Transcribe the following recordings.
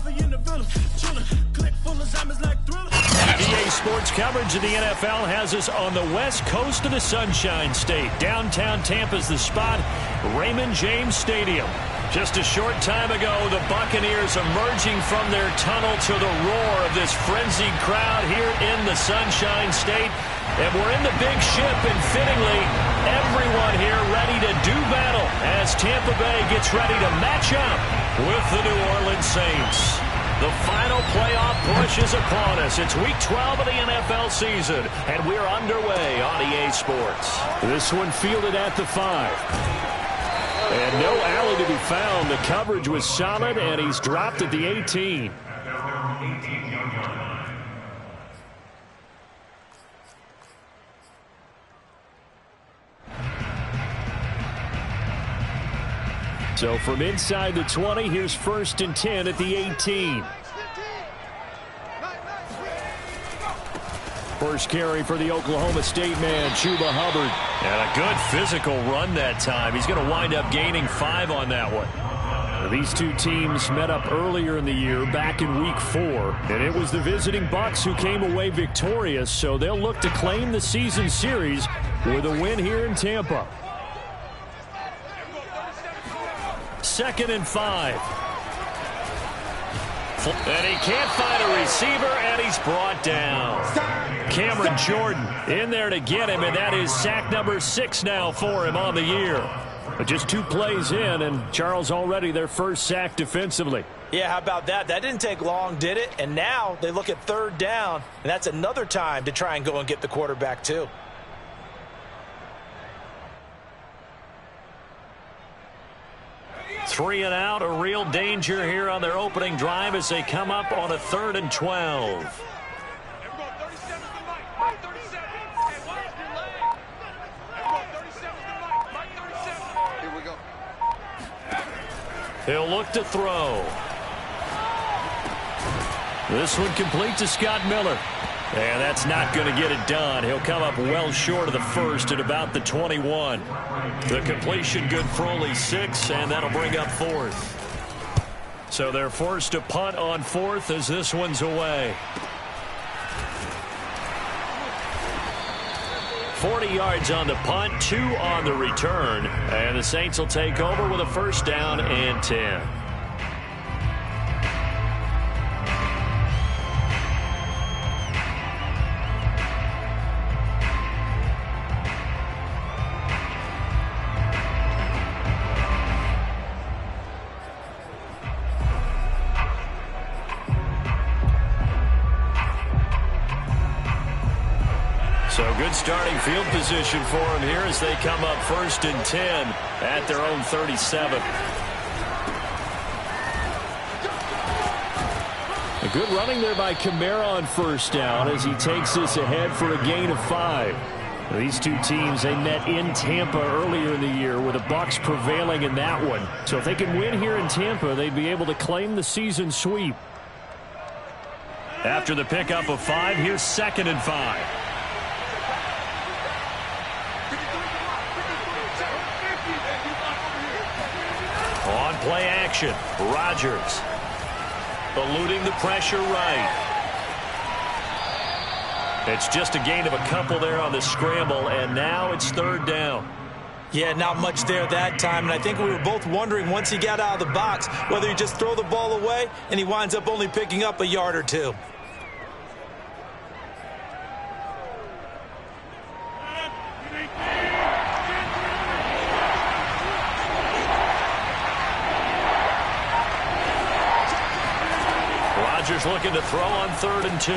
EA Sports coverage of the NFL has us on the west coast of the Sunshine State. Downtown Tampa's the spot, Raymond James Stadium. Just a short time ago, the Buccaneers emerging from their tunnel to the roar of this frenzied crowd here in the Sunshine State. And we're in the big ship, and fittingly, everyone here ready to do battle as Tampa Bay gets ready to match up with the New Orleans Saints. The final playoff push is upon us. It's week 12 of the NFL season, and we're underway on EA Sports. This one fielded at the 5. And no alley to be found. The coverage was solid, and he's dropped at the 18. So from inside the 20, here's 1st and 10 at the 18. First carry for the Oklahoma State man, Chuba Hubbard. And a good physical run that time. He's going to wind up gaining 5 on that one. These two teams met up earlier in the year, back in week 4. And it was the visiting Bucs who came away victorious, so they'll look to claim the season series with a win here in Tampa. 2nd and 5. And he can't find a receiver, and he's brought down. Cameron Jordan in there to get him, and that is sack number 6 now for him on the year. But just 2 plays in, and Charles already their first sack defensively. Yeah, how about that? That didn't take long, did it? And now they look at 3rd down, and that's another time to try and go and get the quarterback too. Three and out, a real danger here on their opening drive as they come up on a 3rd and 12. He'll look to throw. This one complete to Scott Miller. And that's not going to get it done. He'll come up well short of the first at about the 21. The completion good for only 6, and that'll bring up 4th. So they're forced to punt on 4th as this one's away. 40 yards on the punt, 2 on the return. And the Saints will take over with a 1st down and 10. So good starting field position for them here as they come up 1st and 10 at their own 37. A good running there by Kamara on 1st down as he takes this ahead for a gain of 5. These two teams, they met in Tampa earlier in the year with the Bucs prevailing in that one. So if they can win here in Tampa, they'd be able to claim the season sweep. After the pickup of 5, here's 2nd and 5. On play action, Rodgers eluding the pressure right. It's just a gain of a couple there on the scramble, and now it's 3rd down. Yeah, not much there that time, and I think we were both wondering once he got out of the box whether he just throw the ball away and he winds up only picking up a yard or 2. Rodgers looking to throw on 3rd and 2.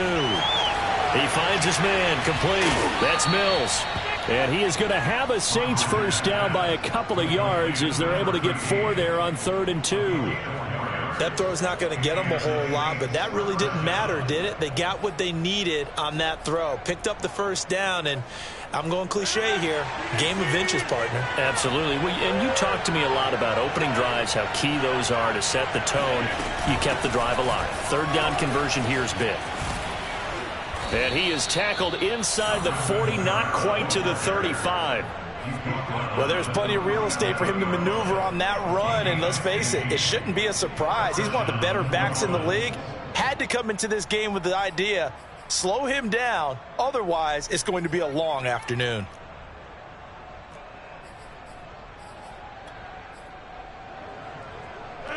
He finds his man complete. That's Mills. And he is going to have a Saints 1st down by a couple of yards as they're able to get 4 there on 3rd and 2. That throw's not going to get them a whole lot, but that really didn't matter, did it? They got what they needed on that throw. Picked up the 1st down, and I'm going cliche here. Game of inches, partner. Absolutely. And you talked to me a lot about opening drives, how key those are to set the tone. You kept the drive alive. 3rd down conversion here is big. And he is tackled inside the 40, not quite to the 35. Well, there's plenty of real estate for him to maneuver on that run, and let's face it, it shouldn't be a surprise. He's one of the better backs in the league. Had to come into this game with the idea, slow him down, otherwise it's going to be a long afternoon.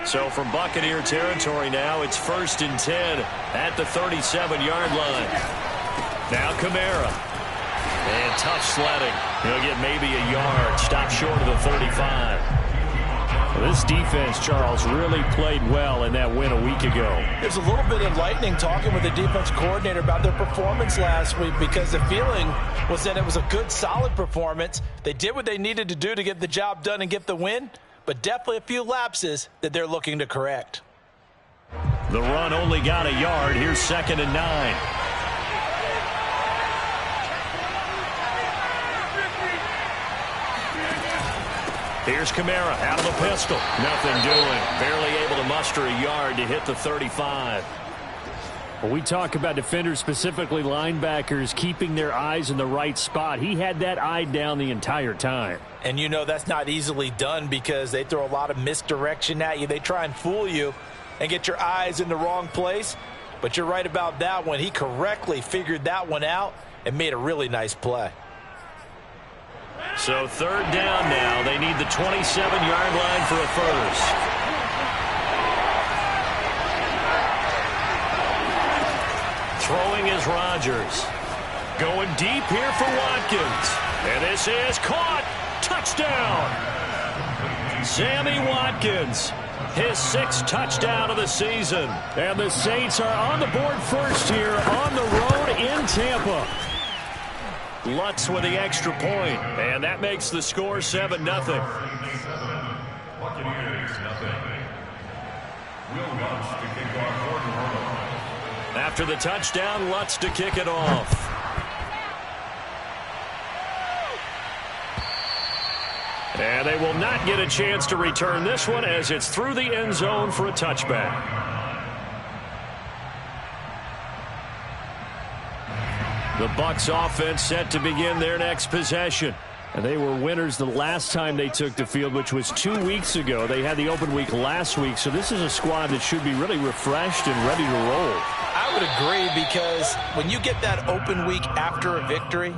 So from Buccaneer territory now, it's 1st and 10 at the 37-yard line. Now Kamara. And tough sledding. He'll get maybe a yard. Stop short of the 35. Well, this defense, Charles, really played well in that win a week ago. It was a little bit enlightening talking with the defense coordinator about their performance last week, because the feeling was that it was a good, solid performance. They did what they needed to do to get the job done and get the win, but definitely a few lapses that they're looking to correct. The run only got a yard. Here's 2nd and 9. Here's Kamara out of the pistol. Nothing doing. Barely able to muster a yard to hit the 35. Well, we talk about defenders, specifically linebackers, keeping their eyes in the right spot. He had that eye down the entire time. And you know that's not easily done, because they throw a lot of misdirection at you. They try and fool you and get your eyes in the wrong place. But you're right about that one. He correctly figured that one out and made a really nice play. So 3rd down now. They need the 27-yard line for a first. Throwing is Rodgers. Going deep here for Watkins. And this is caught. Touchdown. Sammy Watkins. His 6th touchdown of the season. And the Saints are on the board first here on the road in Tampa. Lutz with the extra point, and that makes the score 7-0. After the touchdown, Lutz to kick it off. And they will not get a chance to return this one, as it's through the end zone for a touchback. The Bucs offense set to begin their next possession. And they were winners the last time they took the field, which was 2 weeks ago. They had the open week last week, so this is a squad that should be really refreshed and ready to roll. I would agree, because when you get that open week after a victory,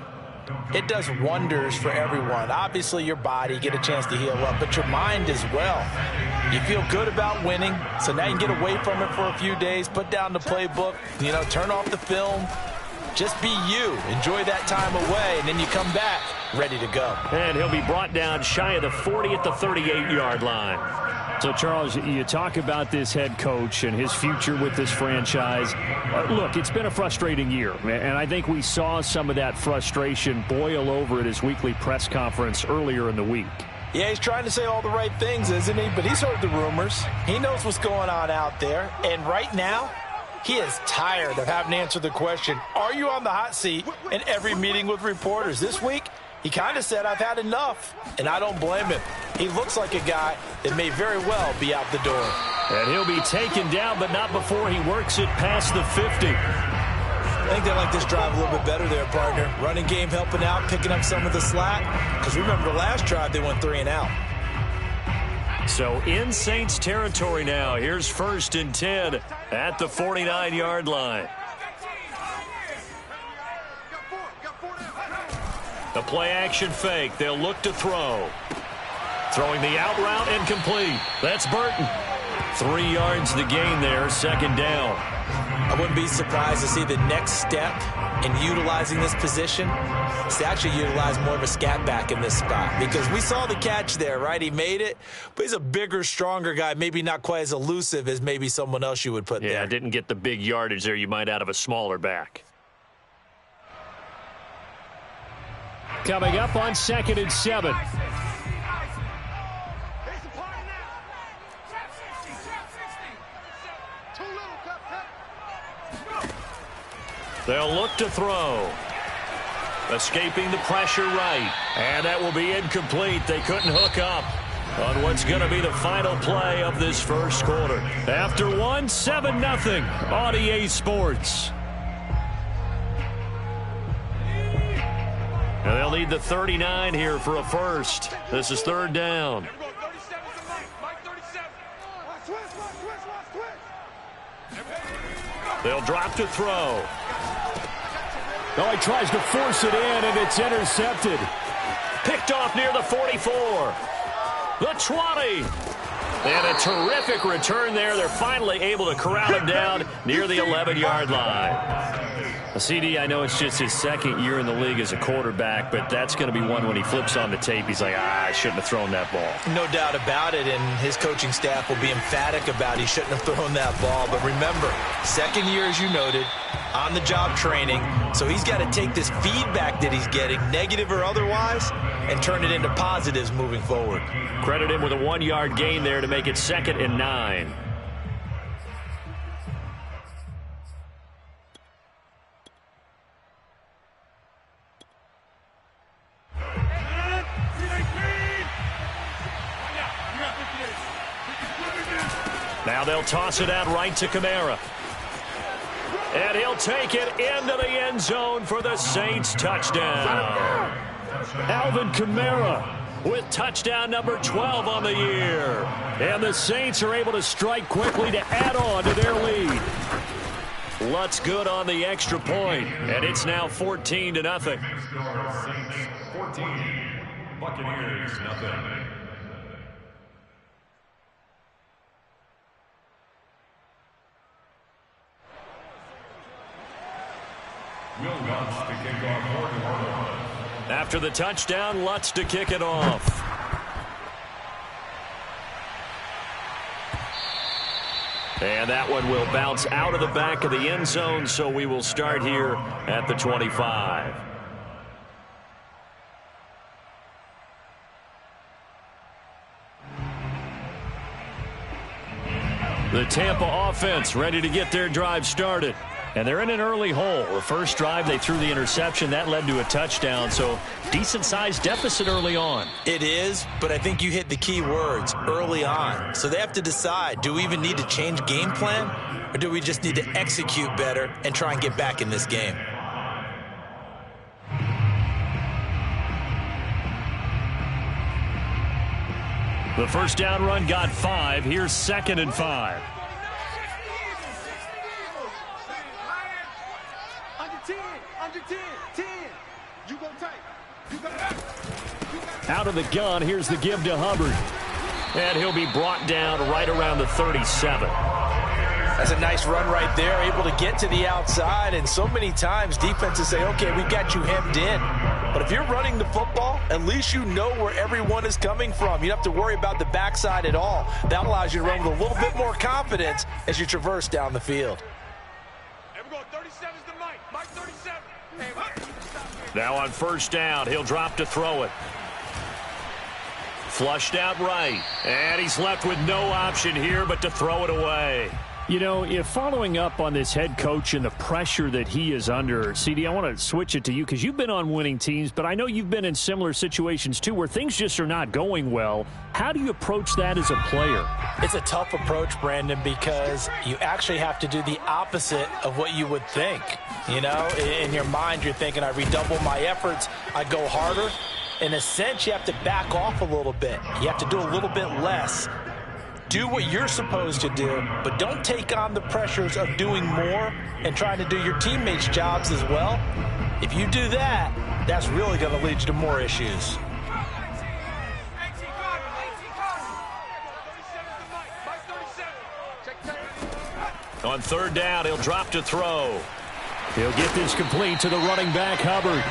it does wonders for everyone. Obviously, your body, get a chance to heal up, but your mind as well. You feel good about winning, so now you can get away from it for a few days, put down the playbook, turn off the film. Just be you. Enjoy that time away, and then you come back ready to go. And he'll be brought down shy of the 40 at the 38-yard line. So, Charles, you talk about this head coach and his future with this franchise. Look, it's been a frustrating year, and I think we saw some of that frustration boil over at his weekly press conference earlier in the week. Yeah, he's trying to say all the right things, isn't he? But he's heard the rumors. He knows what's going on out there. And right now, he is tired of having to answer the question, are you on the hot seat, in every meeting with reporters. This week, he kind of said, I've had enough, and I don't blame him. He looks like a guy that may very well be out the door. And he'll be taken down, but not before he works it past the 50. I think they like this drive a little bit better there, partner. Running game helping out, picking up some of the slack. Because remember, the last drive, they went 3 and out. So in Saints territory now. Here's 1st and 10 at the 49-yard line. The play-action fake. They'll look to throw. Throwing the out route and complete. That's Burton. 3 yards to gain there, 2nd down. I wouldn't be surprised to see the next step in utilizing this position is to actually utilize more of a scat back in this spot, because we saw the catch there, right? He made it, but he's a bigger, stronger guy, maybe not quite as elusive as maybe someone else you would put there. Yeah, didn't get the big yardage there you might out of a smaller back. Coming up on 2nd and 7. They'll look to throw. Escaping the pressure right. And that will be incomplete. They couldn't hook up on what's going to be the final play of this first quarter. After one, 7-0 on EA Sports. And they'll need the 39 here for a first. This is third down. They'll drop to throw. Oh, he tries to force it in, and it's intercepted. Picked off near the 44. The 20. And a terrific return there. They're finally able to corral him down near the 11-yard line. CD, I know it's just his second year in the league as a quarterback, but that's going to be one when he flips on the tape. He's like, I shouldn't have thrown that ball. No doubt about it, and his coaching staff will be emphatic about he shouldn't have thrown that ball. But remember, second year, as you noted, on-the-job training, so he's got to take this feedback that he's getting, negative or otherwise, and turn it into positives moving forward. Credit him with a 1-yard gain there to make it 2nd and 9. Now they'll toss it out right to Kamara. And he'll take it into the end zone for the Saints touchdown. Alvin Kamara with touchdown number 12 on the year. And the Saints are able to strike quickly to add on to their lead. Lutz good on the extra point, and it's now 14-0. Saints 14, Buccaneers nothing. After the touchdown, Lutz to kick it off. And that one will bounce out of the back of the end zone, so we will start here at the 25. The Tampa offense ready to get their drive started. And they're in an early hole. The first drive, they threw the interception. That led to a touchdown, so decent-sized deficit early on. It is, but I think you hit the key words, early on. So they have to decide, do we even need to change game plan, or do we just need to execute better and try and get back in this game? The first down run got 5. Here's 2nd and 5. Out of the gun, here's the give to Hubbard. And he'll be brought down right around the 37. That's a nice run right there, able to get to the outside, and so many times defenses say, okay, we got you hemmed in. But if you're running the football, at least you know where everyone is coming from. You don't have to worry about the backside at all. That allows you to run with a little bit more confidence as you traverse down the field. Now on first down, he'll drop to throw it. Flushed out right. And he's left with no option here but to throw it away. You know, if following up on this head coach and the pressure that he is under, CD, I want to switch it to you because you've been on winning teams, but I know you've been in similar situations too where things just are not going well. How do you approach that as a player? It's a tough approach, Brandon, because you actually have to do the opposite of what you would think. You know, in your mind, you're thinking, I redouble my efforts, I go harder. In a sense, you have to back off a little bit. You have to do a little bit less. Do what you're supposed to do, but don't take on the pressures of doing more and trying to do your teammates' jobs as well. If you do that, that's really going to lead you to more issues. On third down, he'll drop to throw. He'll get this complete to the running back, Hubbard.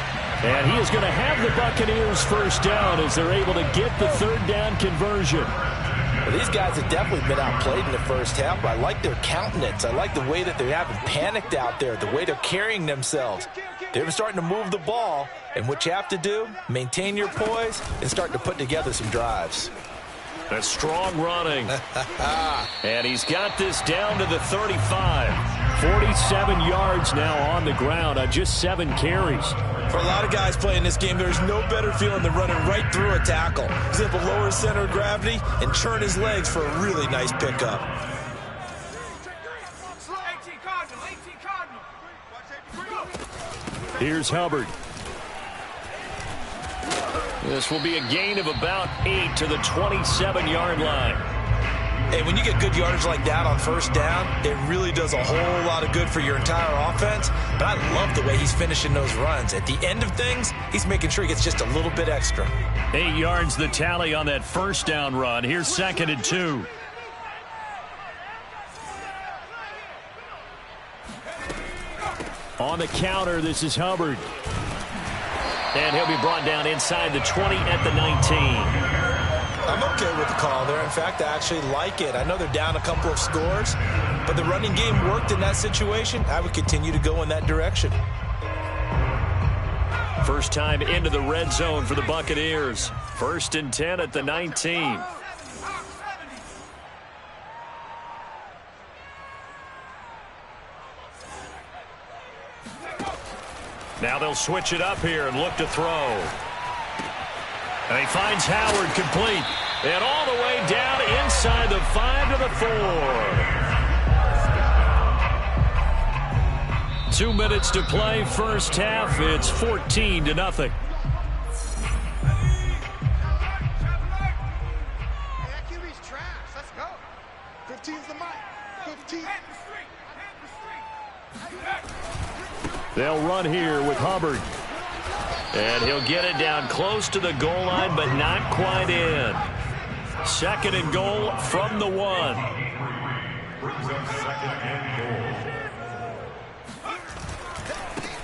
And he is going to have the Buccaneers first down as they're able to get the third down conversion. Well, these guys have definitely been outplayed in the first half, but I like their countenance. I like the way that they haven't panicked out there, the way they're carrying themselves. They're starting to move the ball, and what you have to do, maintain your poise and start to put together some drives. A strong running. And he's got this down to the 35. 47 yards now on the ground on just 7 carries. For a lot of guys playing this game, there's no better feeling than running right through a tackle. He's able to lower his center of gravity and churn his legs for a really nice pickup. Here's Hubbard. This will be a gain of about 8 to the 27-yard line. Hey, when you get good yardage like that on first down, it really does a whole lot of good for your entire offense. But I love the way he's finishing those runs. At the end of things, he's making sure he gets just a little bit extra. 8 yards the tally on that first down run. Here's 2nd and 2. On the counter, this is Hubbard. And he'll be brought down inside the 20 at the 19. I'm okay with the call there. In fact, I actually like it. I know they're down a couple of scores, but the running game worked in that situation. I would continue to go in that direction. First time into the red zone for the Buccaneers. 1st and 10 at the 19. Now they'll switch it up here and look to throw. And he finds Howard complete. And all the way down inside the 5 to the 4. 2 minutes to play, first half. It's 14 to nothing. QB's trash. Let's go. 15's the mic. 15. They'll run here with Hubbard. And he'll get it down close to the goal line, but not quite in. 2nd and goal from the 1.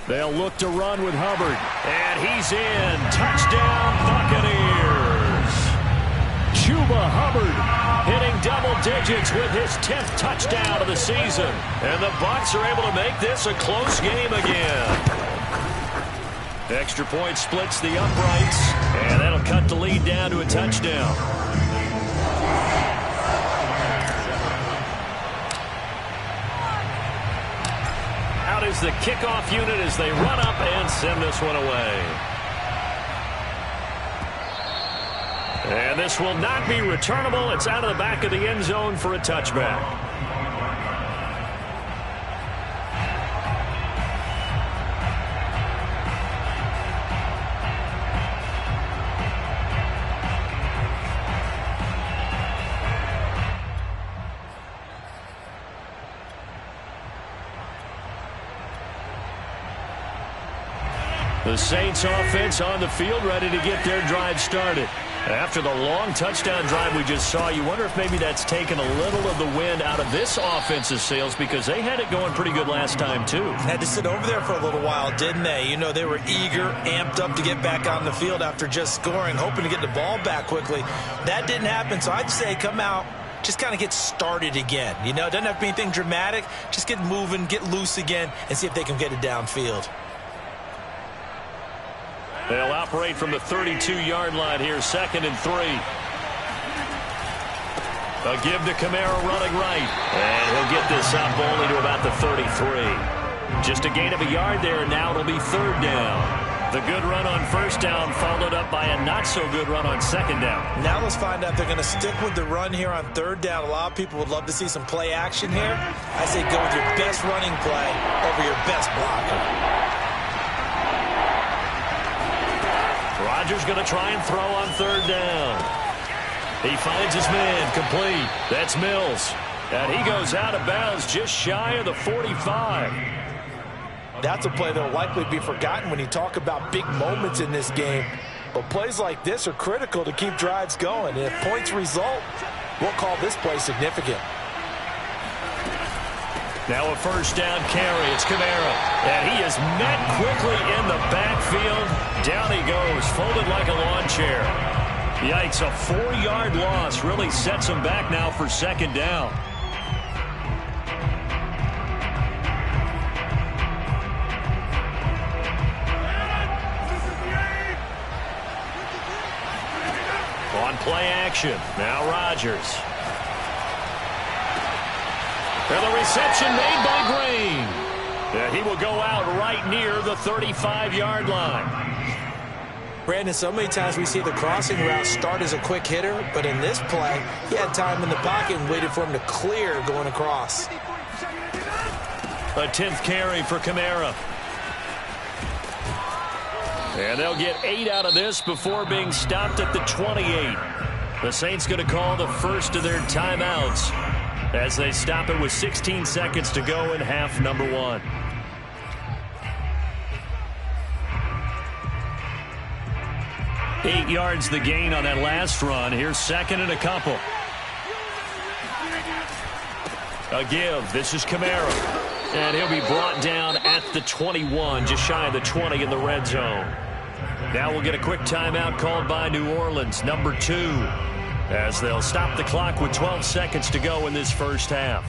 They'll look to run with Hubbard. And he's in. Touchdown, Buccaneers. Chuba Hubbard hitting double digits with his 10th touchdown of the season. And the Bucs are able to make this a close game again. Extra point splits the uprights, and that'll cut the lead down to a touchdown. Out is the kickoff unit as they run up and send this one away. And this will not be returnable. It's out of the back of the end zone for a touchback. The Saints offense on the field ready to get their drive started. After the long touchdown drive we just saw, you wonder if maybe that's taken a little of the wind out of this offense's sails because they had it going pretty good last time too. Had to sit over there for a little while, didn't they? You know, they were eager, amped up to get back on the field after just scoring, hoping to get the ball back quickly. That didn't happen, so I'd say come out, just kind of get started again. You know, it doesn't have to be anything dramatic. Just get moving, get loose again, and see if they can get it downfield. They'll operate from the 32-yard line here, 2nd and 3. A give to Kamara running right. And he'll get this up only to about the 33. Just a gain of a yard there, and now it'll be 3rd down. The good run on 1st down followed up by a not-so-good run on 2nd down. Now let's find out if they're going to stick with the run here on 3rd down. A lot of people would love to see some play action here. I say go with your best running play over your best blocker. Rodgers going to try and throw on 3rd down. He finds his man complete. That's Mills. And he goes out of bounds just shy of the 45. That's a play that will likely be forgotten when you talk about big moments in this game. But plays like this are critical to keep drives going. And if points result, we'll call this play significant. Now a 1st down carry. It's Kamara. And he is met quickly in the backfield. Down he goes, folded like a lawn chair. Yikes, a 4-yard loss really sets him back now for 2nd down. On play action, now Rodgers. And the reception made by Green. And he will go out right near the 35-yard line. Brandon, so many times we see the crossing route start as a quick hitter, but in this play, he had time in the pocket and waited for him to clear going across. A 10th carry for Kamara. And they'll get 8 out of this before being stopped at the 28. The Saints going to call the first of their timeouts as they stop it with 16 seconds to go in half number 1. Eight yards the gain on that last run. Here's second and a couple. A give. This is Kamara. And he'll be brought down at the 21, just shy of the 20 in the red zone. Now we'll get a quick timeout called by New Orleans, number 2, as they'll stop the clock with 12 seconds to go in this first half.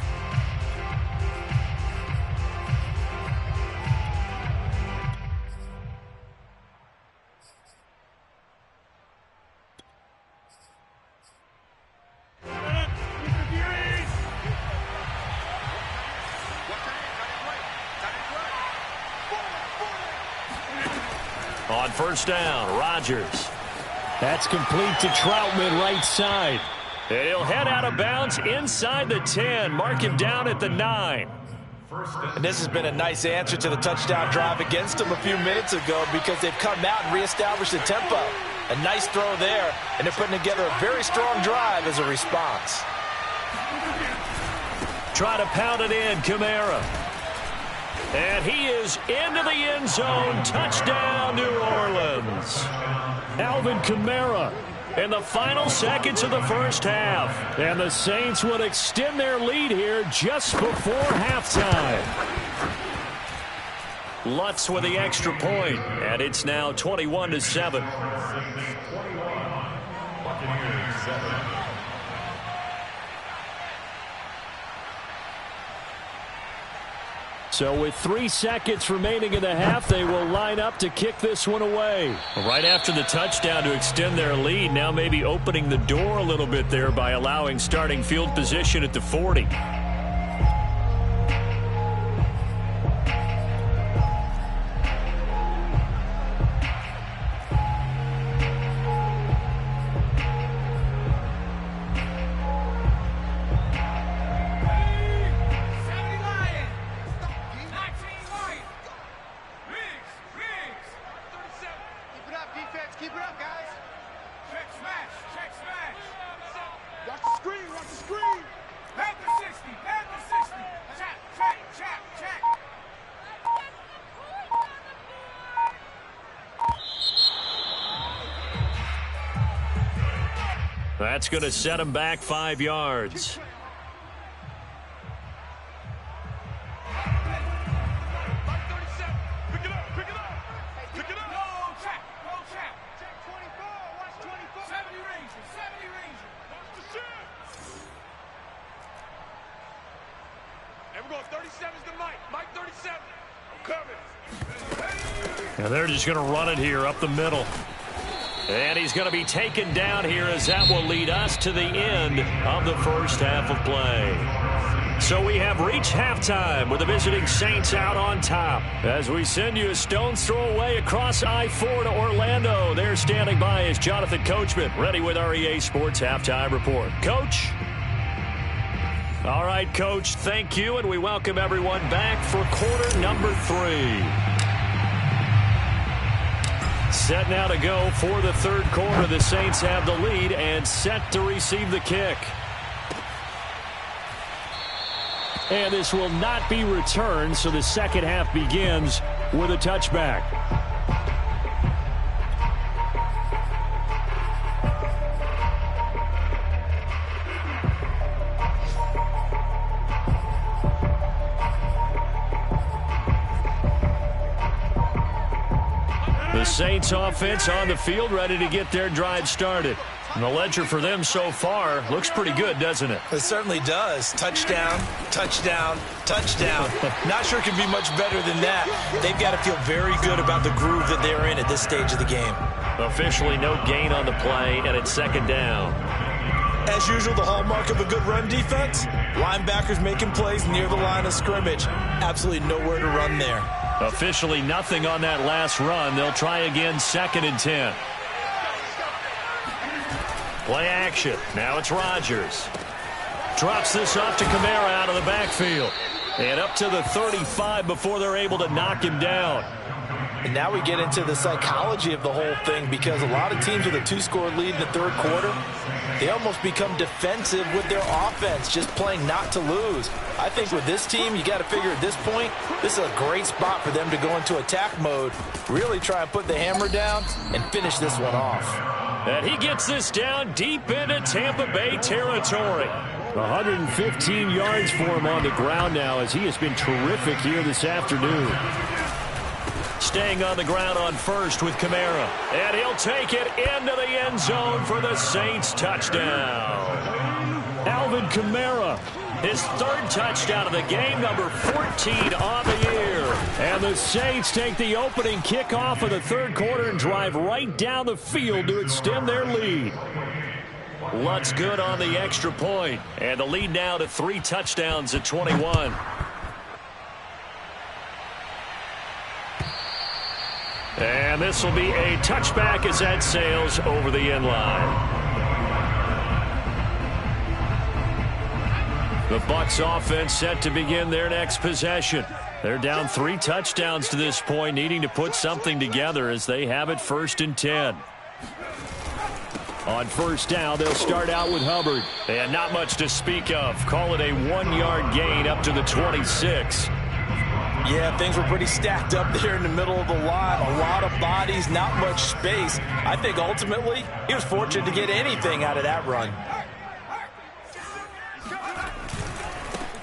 On first down, Rodgers. That's complete to Troutman, right side. And he'll head out of bounds inside the 10. Mark him down at the 9. And this has been a nice answer to the touchdown drive against them a few minutes ago because they've come out and reestablished the tempo. A nice throw there, and they're putting together a very strong drive as a response. Try to pound it in, Kamara. And he is into the end zone. Touchdown, New Orleans. Alvin Kamara In the final seconds of the first half. And the Saints would extend their lead here just before halftime. Lutz with the extra point, and it's now 21-7. So with 3 seconds remaining in the half, they will line up to kick this one away. Right after the touchdown to extend their lead, now maybe opening the door a little bit there by allowing starting field position at the 40. That's going to set him back 5 yards. And they're just going to run it here up the middle. And he's going to be taken down here as that will lead us to the end of the first half of play. So we have reached halftime with the visiting Saints out on top. As we send you a stone's throw away across I-4 to Orlando. There standing by is Jonathan Coachman, ready with our EA Sports Halftime Report. Coach? All right, Coach, thank you, and we welcome everyone back for quarter number 3. Set now to go for the third quarter. The Saints have the lead and set to receive the kick. And this will not be returned, so the second half begins with a touchback. Saints offense on the field, ready to get their drive started. And the ledger for them so far looks pretty good, doesn't it? It certainly does. Touchdown, touchdown, touchdown. Not sure it can be much better than that. They've got to feel very good about the groove that they're in at this stage of the game. Officially no gain on the play, and it's second down. As usual, the hallmark of a good run defense, linebackers making plays near the line of scrimmage. Absolutely nowhere to run there. Officially nothing on that last run. They'll try again, 2nd and 10. Play action. Now it's Rodgers. Drops this off to Kamara out of the backfield. And up to the 35 before they're able to knock him down. And now we get into the psychology of the whole thing, because a lot of teams with a 2-score lead in the third quarter, they almost become defensive with their offense, just playing not to lose. I think with this team, you got to figure at this point, this is a great spot for them to go into attack mode, really try and put the hammer down and finish this one off. And he gets this down deep into Tampa Bay territory. 115 yards for him on the ground now, as he has been terrific here this afternoon. Staying on the ground on first with Kamara. And he'll take it into the end zone for the Saints touchdown. Alvin Kamara. His third touchdown of the game, number 14 on the year. And the Saints take the opening kickoff of the third quarter and drive right down the field to extend their lead. Lutz good on the extra point. And the lead now to 3 touchdowns at 21. And this will be a touchback as that sails over the end line. The Bucs offense set to begin their next possession. They're down 3 touchdowns to this point, needing to put something together as they have it 1st and 10. On first down, they'll start out with Hubbard. And not much to speak of. Call it a 1-yard gain up to the 26. Yeah, things were pretty stacked up there in the middle of the line. A lot of bodies, not much space. I think ultimately he was fortunate to get anything out of that run.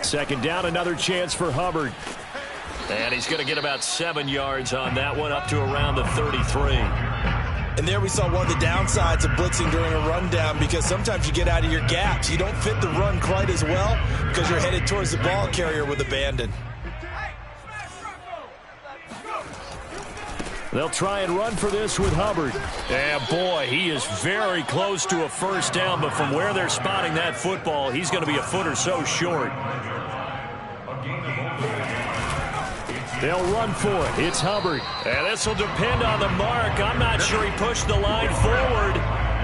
Second down, another chance for Hubbard. And he's going to get about 7 yards on that one, up to around the 33. And there we saw one of the downsides of blitzing during a rundown, because sometimes you get out of your gaps. You don't fit the run quite as well because you're headed towards the ball carrier with abandon. They'll try and run for this with Hubbard. And boy, he is very close to a first down, but from where they're spotting that football, he's going to be a foot or so short. They'll run for it. It's Hubbard. And this will depend on the mark. I'm not sure he pushed the line forward.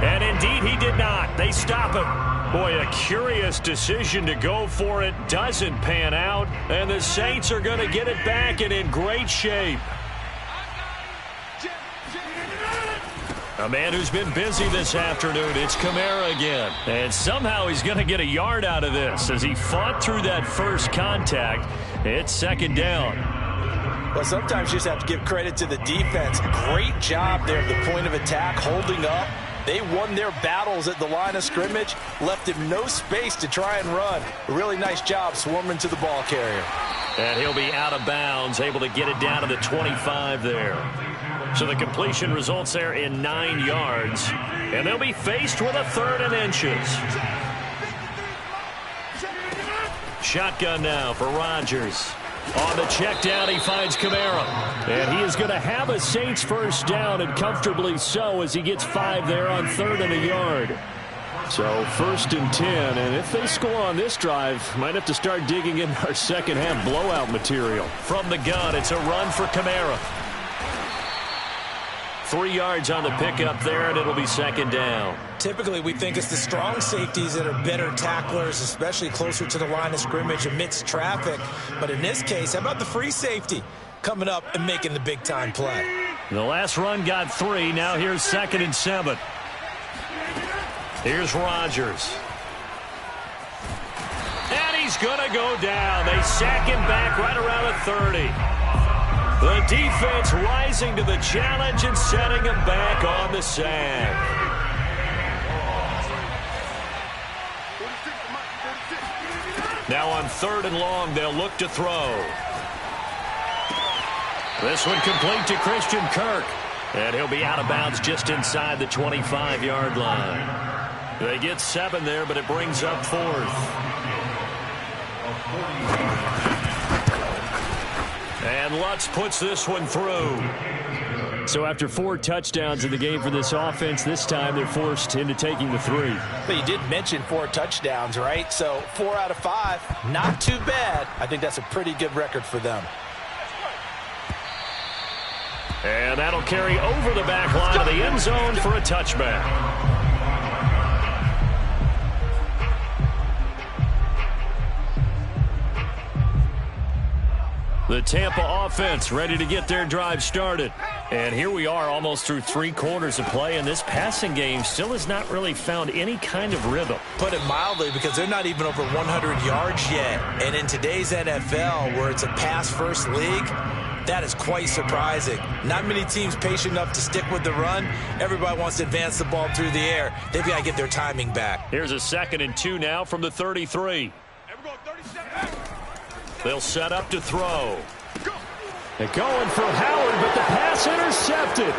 And indeed, he did not. They stop him. Boy, a curious decision to go for it. Doesn't pan out. And the Saints are going to get it back and in great shape. A man who's been busy this afternoon, it's Kamara again. And somehow he's going to get a yard out of this as he fought through that first contact. It's second down. Well, sometimes you just have to give credit to the defense. Great job there at the point of attack, holding up. They won their battles at the line of scrimmage, left him no space to try and run. A really nice job swarming to the ball carrier. And he'll be out of bounds, able to get it down to the 25 there. So the completion results there in 9 yards. And they'll be faced with a 3rd and inches. Shotgun now for Rodgers. On the check down, he finds Kamara. And he is going to have a Saints first down, and comfortably so, as he gets 5 there on 3rd and a yard. So 1st and 10, and if they score on this drive, might have to start digging in our second half blowout material. From the gun, it's a run for Kamara. 3 yards on the pickup there, and it'll be second down. Typically, we think it's the strong safeties that are better tacklers, especially closer to the line of scrimmage amidst traffic. But in this case, how about the free safety coming up and making the big-time play? The last run got 3. Now here's 2nd and 7. Here's Rodgers. And he's going to go down. They sack him back right around the 30. The defense rising to the challenge and setting him back on the sack. Now on 3rd and long, they'll look to throw. This one complete to Christian Kirk. And he'll be out of bounds just inside the 25-yard line. They get 7 there, but it brings up 4th. And Lutz puts this one through. So after 4 touchdowns in the game for this offense, this time they're forced into taking the 3. But you did mention 4 touchdowns, right? So 4 out of 5, not too bad. I think that's a pretty good record for them. And that'll carry over the back line of the end zone for a touchback. The Tampa offense ready to get their drive started. And here we are almost through 3 quarters of play, and this passing game still has not really found any kind of rhythm. Put it mildly, because they're not even over 100 yards yet. And in today's NFL, where it's a pass-first league, that is quite surprising. Not many teams patient enough to stick with the run. Everybody wants to advance the ball through the air. They've got to get their timing back. Here's a 2nd and 2 now from the 33. They'll set up to throw. They're going for Howard, but the pass intercepted.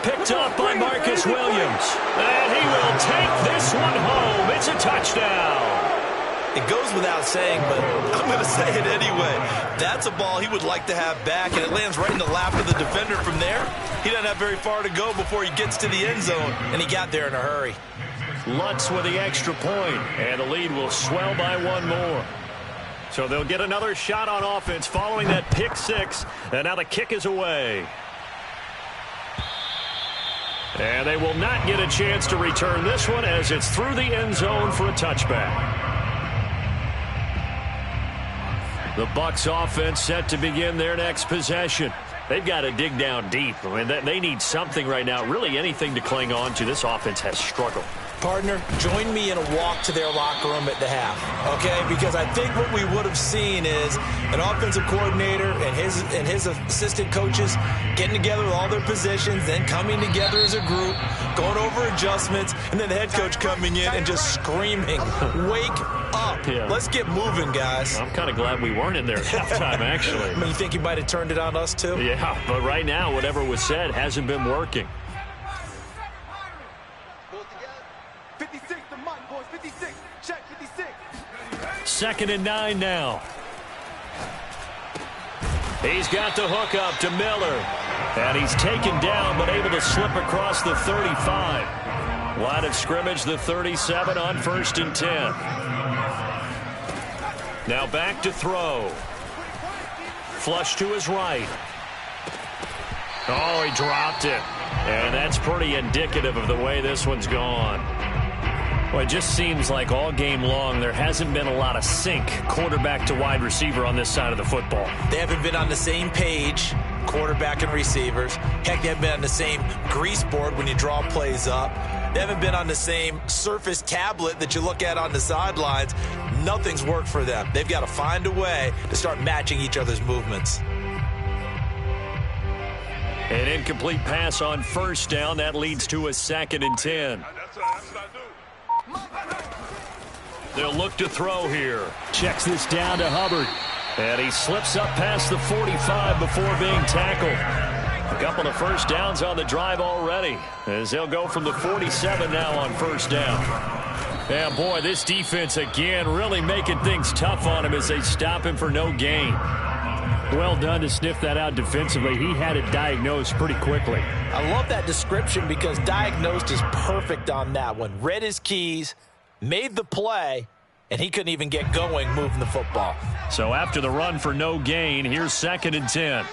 Picked up by Marcus Williams. And he will take this one home. It's a touchdown. It goes without saying, but I'm going to say it anyway. That's a ball he would like to have back, and it lands right in the lap of the defender from there. He doesn't have very far to go before he gets to the end zone, and he got there in a hurry. Lutz with the extra point, and the lead will swell by 1 more. So they'll get another shot on offense following that pick 6, and now the kick is away. And they will not get a chance to return this one as it's through the end zone for a touchback. The Bucs offense set to begin their next possession. They've got to dig down deep. I mean, they need something right now, really anything to cling on to. This offense has struggled. Partner, join me in a walk to their locker room at the half, okay? Because I think what we would have seen is an offensive coordinator and his assistant coaches getting together with all their positions, then coming together as a group, going over adjustments, and then the head coach coming in and just screaming, "Wake up. Yeah. Let's get moving, guys." I'm kind of glad we weren't in there at halftime, actually. I mean, you think he might have turned it on us, too? Yeah, but right now, whatever was said hasn't been working. 56, the mic, boys. 56. Check 56. 2nd and 9 now. He's got the hook up to Miller. And he's taken down, but able to slip across the 35. Line of scrimmage, the 37 on 1st and 10. Now back to throw. Flush to his right. Oh, he dropped it. And that's pretty indicative of the way this one's gone. Well, it just seems like all game long there hasn't been a lot of sync quarterback to wide receiver on this side of the football. They haven't been on the same page, quarterback and receivers. Heck, they haven't been on the same grease board when you draw plays up. They haven't been on the same surface tablet that you look at on the sidelines. Nothing's worked for them. They've got to find a way to start matching each other's movements. An incomplete pass on 1st down. That leads to a 2nd and 10. They'll look to throw here. Checks this down to Hubbard. And he slips up past the 45 before being tackled. A couple of 1st downs on the drive already, as they'll go from the 47 now on 1st down. Yeah, boy, this defense again really making things tough on him as they stop him for no gain. Well done to sniff that out defensively. He had it diagnosed pretty quickly. I love that description because diagnosed is perfect on that one. Read his keys, made the play, and he couldn't even get going moving the football. So after the run for no gain, here's 2nd and 10.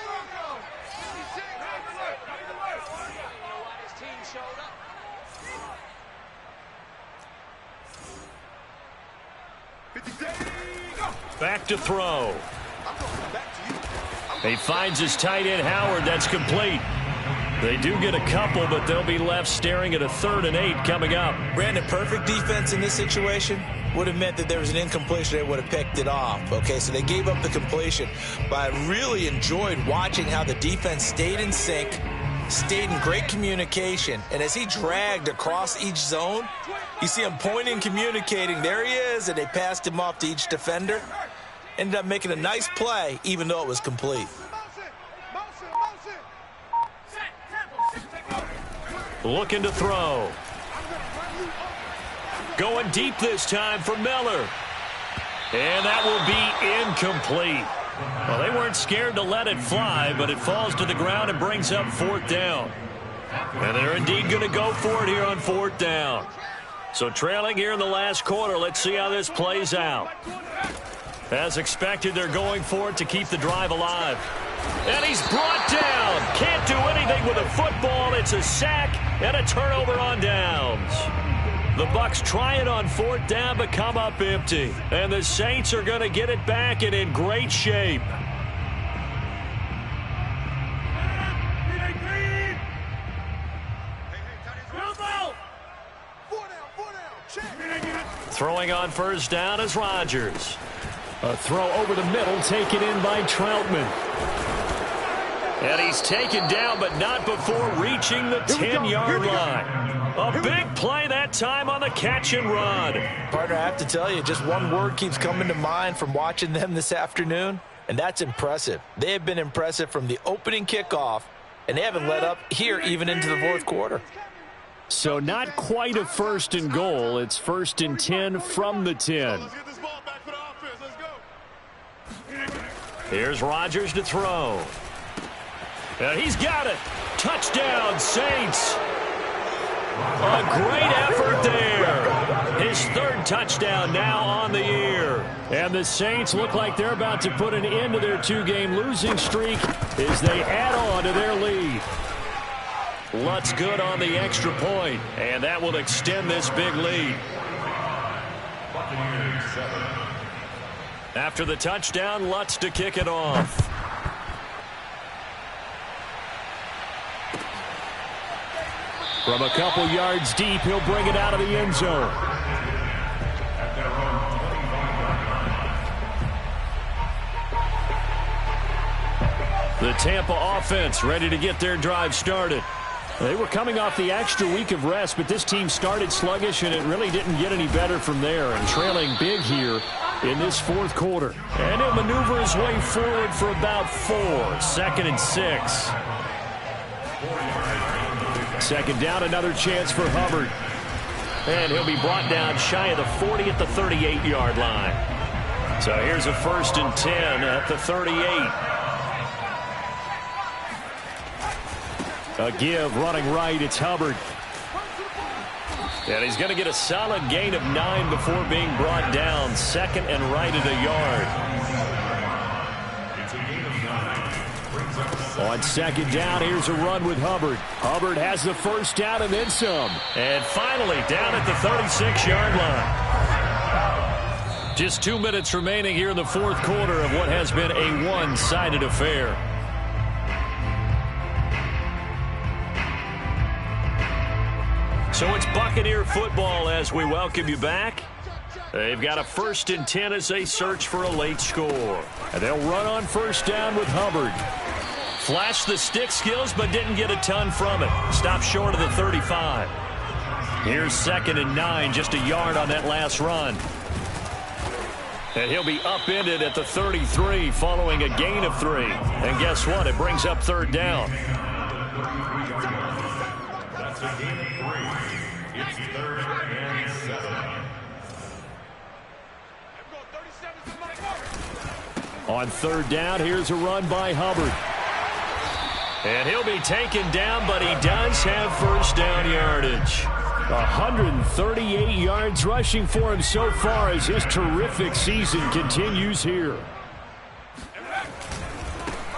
Back to throw. He finds his tight end, Howard. That's complete. They do get a couple, but they'll be left staring at a 3rd and 8 coming up. Brandon, perfect defense in this situation would have meant that there was an incompletion. They would have picked it off. Okay, so they gave up the completion. But I really enjoyed watching how the defense stayed in sync, stayed in great communication. And as he dragged across each zone, you see him pointing, communicating. There he is, and they passed him off to each defender. Ended up making a nice play, even though it was complete. Looking to throw. Going deep this time for Miller. And that will be incomplete. Well, they weren't scared to let it fly, but it falls to the ground and brings up 4th down. And they're indeed going to go for it here on 4th down. So trailing here in the last quarter, let's see how this plays out. As expected, they're going for it to keep the drive alive. And he's brought down. Can't do anything with a football. It's a sack and a turnover on downs. The Bucs try it on 4th down, but come up empty. And the Saints are going to get it back and in great shape. Throwing on first down is Rodgers. A throw over the middle taken in by Troutman. And he's taken down, but not before reaching the 10-yard line. A big play that time on the catch and run. Partner, I have to tell you, just one word keeps coming to mind from watching them this afternoon, and that's impressive. They have been impressive from the opening kickoff, and they haven't let up here even into the fourth quarter. So not quite a 1st and goal. It's 1st and 10 from the 10. Let's get this ball back for the offense. Let's go. Here's Rodgers to throw. And he's got it. Touchdown, Saints. A great effort there. His 3rd touchdown now on the year. And the Saints look like they're about to put an end to their 2-game losing streak as they add on to their lead. Lutz good on the extra point, and that will extend this big lead. After the touchdown, Lutz to kick it off. From a couple yards deep, he'll bring it out of the end zone. The Tampa offense ready to get their drive started. They were coming off the extra week of rest, but this team started sluggish, and it really didn't get any better from there, and trailing big here in this 4th quarter. And he'll maneuver his way forward for about 4. 2nd and 6. 2nd down, another chance for Hubbard. And he'll be brought down shy of the 40 at the 38-yard line. So here's a 1st and 10 at the 38. A give, running right, it's Hubbard. And he's going to get a solid gain of 9 before being brought down. 2nd and right at a yard. On 2nd down, here's a run with Hubbard. Hubbard has the 1st down and then some. And finally down at the 36-yard line. Just 2 minutes remaining here in the 4th quarter of what has been a one-sided affair. So it's Buccaneer football as we welcome you back. They've got a 1st and 10 as they search for a late score. And they'll run on 1st down with Hubbard. Flashed the stick skills, but didn't get a ton from it. Stopped short of the 35. Here's 2nd and 9, just a yard on that last run. And he'll be upended at the 33 following a gain of 3. And guess what? It brings up 3rd down. That's a gain of 3. It's 3rd and 7. On 3rd down, here's a run by Hubbard. And he'll be taken down, but he does have 1st down yardage. 138 yards rushing for him so far as his terrific season continues here.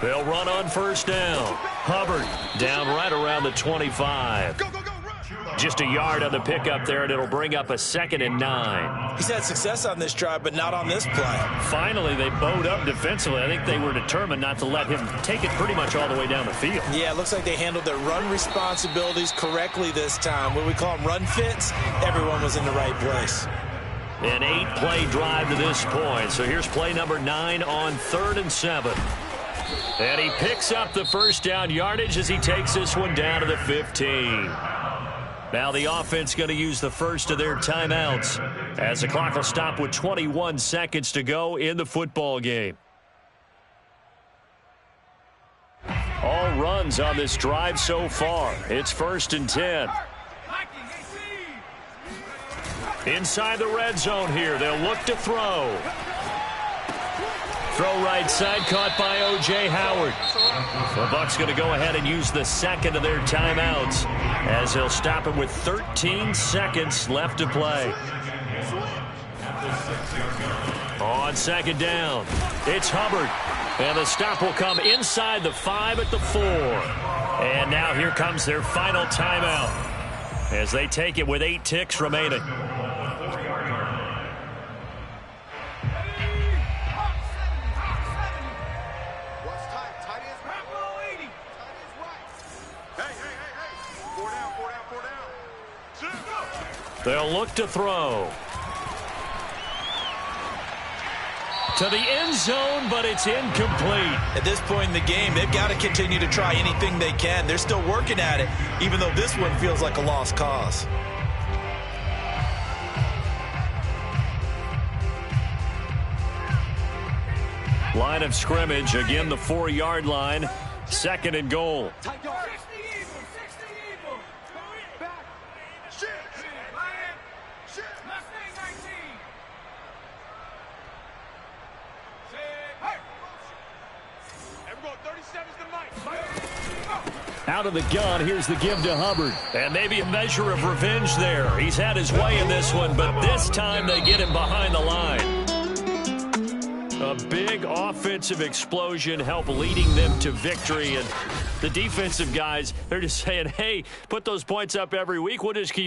They'll run on 1st down. Hubbard down right around the 25. Go, go, go, run. Just a yard on the pickup there, and it'll bring up a 2nd and 9. He's had success on this drive, but not on this play. Finally, they bowed up defensively. I think they were determined not to let him take it pretty much all the way down the field. Yeah, it looks like they handled their run responsibilities correctly this time. What we call them run fits, everyone was in the right place. An 8-play drive to this point. So here's play number 9 on 3rd and 7. And he picks up the 1st down yardage as he takes this one down to the 15. Now the offense going to use the first of their timeouts as the clock will stop with 21 seconds to go in the football game. All runs on this drive so far. It's 1st and 10. Inside the red zone here. They'll look to throw. Throw right side, caught by O.J. Howard. The Bucs going to go ahead and use the second of their timeouts as they'll stop it with 13 seconds left to play. On 2nd down, it's Hubbard. And the stop will come inside the 5 at the 4. And now here comes their final timeout as they take it with 8 ticks remaining. They'll look to throw. To the end zone, but it's incomplete. At this point in the game, they've got to continue to try anything they can. They're still working at it, even though this one feels like a lost cause. Line of scrimmage, again the 4-yard line. 2nd and goal. Out of the gun, here's the give to Hubbard. And maybe a measure of revenge there. He's had his way in this one, but this time they get him behind the line. A big offensive explosion help leading them to victory. And the defensive guys, they're just saying, hey, put those points up every week. We'll just keep